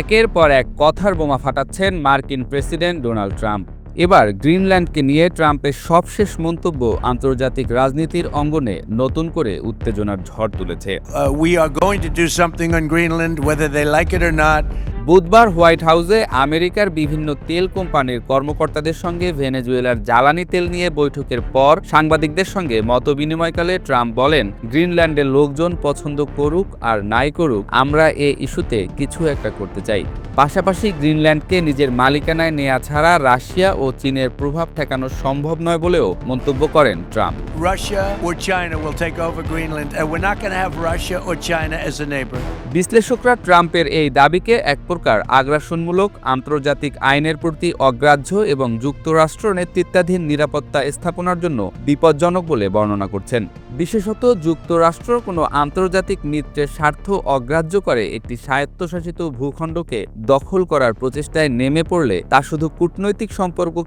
একের পর এক কথার বোমা ফাটাচ্ছেন মার্কিন প্রেসিডেন্ট ডোনাল্ড ট্রাম্প। এবার গ্রিনল্যান্ডকে নিয়ে ট্রাম্পের সবশেষ মন্তব্য আন্তর্জাতিক রাজনীতির অঙ্গনে নতুন করে উত্তেজনার ঝড় তুলেছে। We are going to do something on Greenland, whether they like it or not. বুধবার হোয়াইট হাউসে আমেরিকার বিভিন্ন তেল কোম্পানির কর্মকর্তাদের সঙ্গে ভেনেজুয়েলার জ্বালানি তেল নিয়ে বৈঠকের পর সাংবাদিকদের সঙ্গে মতবিনিময়কালে ট্রাম্প বলেন, গ্রিনল্যান্ডের লোকজন পছন্দ করুক আর নাই করুক, আমরা এ ইস্যুতে কিছু একটা করতে চাই। পাশাপাশি গ্রিনল্যান্ডকে নিজের মালিকানায় নেওয়া ছাড়া রাশিয়া ও চীনের প্রভাব ঠেকানো সম্ভব নয় বলেও মন্তব্য করেন Trump. Russia or China will take over Greenland, and we're not going to have Russia or China as a neighbor. বিশ্লেষকরা ট্রাম্পের এই দাবিকে এক প্রকার আগ্রাসনমূলক, আন্তর্জাতিক আইনের প্রতি অগ্রাহ্য এবং যুক্তরাষ্ট্র নেতৃত্বাধীন নিরাপত্তা স্থাপনার জন্য বিপজ্জনক বলে বর্ণনা করছেন। বিশেষত যুক্তরাষ্ট্র কোনো আন্তর্জাতিক মিত্রের স্বার্থ অগ্রাহ্য করে একটি স্বায়ত্তশাসিত ভূখণ্ডকে দখল করার প্রচেষ্টায় নেমে পড়লে তা শুধু কূটনৈতিক সম্পর্ককে